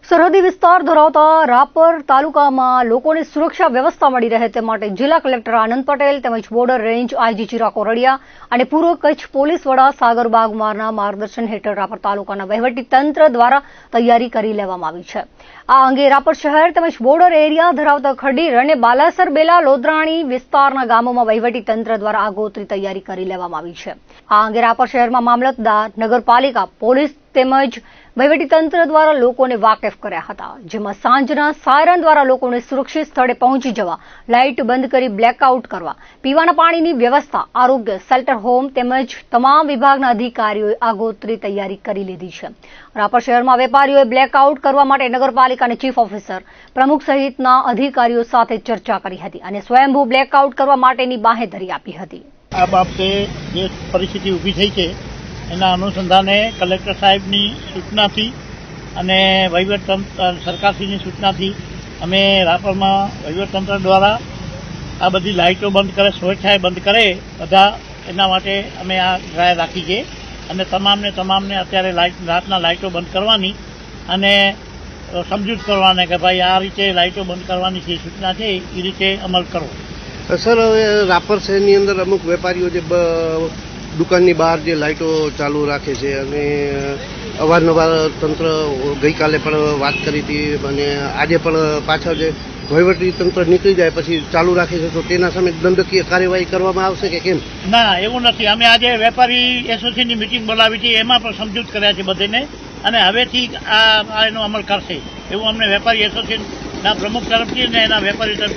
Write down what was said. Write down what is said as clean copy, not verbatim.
સરહદી વિસ્તાર ધરાવતા રાપર તાલુકામાં લોકોને સુરક્ષા વ્યવસ્થા મળી રહે તે માટે જિલ્લા કલેક્ટર આનંદ પટેલ તેમજ border range IG Chirag Kordia અને પૂર્વ કચ્છ પોલીસ વડા સાગર બાગમારના માર્ગદર્શન હેઠળ રાપર તાલુકાના વહીવટી તંત્ર દ્વારા તૈયારી કરી લેવામાં આવી છે। આ અંગે રાપર શહેર તેમજ બોર્ડર એરિયા ધરાવતા ખડીર અને બાલાસર બેલા લોધરાણી વિસ્તારના ગામોમાં વહીવટી તંત્ર દ્વારા આગોતરી તૈયારી કરી લેવામાં આવી છે। આ અંગે રાપર શહેરમાં મામલતદાર, નગરપાલિકા, પોલીસ તેમજ વહીવટીતંત્ર દ્વારા લોકોને વાકેફ કર્યા હતા, જેમાં સાંજના સાયરન દ્વારા લોકોને સુરક્ષિત સ્થળે પહોંચી જવા, લાઇટ બંધ કરી બ્લેકઆઉટ કરવા, પીવાના પાણીની વ્યવસ્થા, આરોગ્ય, શેલ્ટર હોમ તેમજ તમામ વિભાગના અધિકારીઓએ આગોતરી તૈયારી કરી લીધી છે। રાપર શહેરમાં વેપારીઓએ બ્લેકઆઉટ કરવા માટે નગરપાલિકાના ચીફ ઓફિસર, પ્રમુખ સહિતના અધિકારીઓ સાથે ચર્ચા કરી હતી અને સ્વયંભૂ બ્લેકઆઉટ કરવા માટેની બાંહેધરી આપી હતી। આ બાબતે જે પરિસ્થિતિ ઊભી થઈ છે એના અનુસંધાને કલેક્ટર સાહેબની સૂચનાથી અને વહીવટતંત્ર સરકારશ્રીની સૂચનાથી અમે રાપરમાં વહીવટતંત્ર દ્વારા આ બધી લાઇટો બંધ કરે, સ્વેચ્છાએ બંધ કરે બધા, એના માટે અમે આ ડ્રાય રાખી છે અને તમામને અત્યારે રાતના લાઇટો બંધ કરવાની અને સમજૂત કરવાને કે ભાઈ આ રીતે લાઇટો બંધ કરવાની જે સૂચના છે એ રીતે અમલ કરો। સર, હવે રાપર શહેરની અંદર અમુક વેપારીઓ જે દુકાનની બહાર જે લાઇટો ચાલુ રાખે છે અને અવારનવાર તંત્ર ગઈકાલે પણ વાત કરી હતી અને આજે પણ પાછળ જે વહીવટી તંત્ર નીકળી જાય પછી ચાલુ રાખે છે, તો તેના સામે દંડકીય કાર્યવાહી કરવામાં આવશે કે કેમ? ના, એવું નથી। અમે આજે વેપારી એસોસિએશનની મિટિંગ બોલાવી છે, એમાં પણ સમજૂત કર્યા છે બધાને અને હવેથી આ એનો અમલ કરશે એવું અમને વેપારી એસોસિએશનના પ્રમુખ તરફથી અને એના વેપારી તરફથી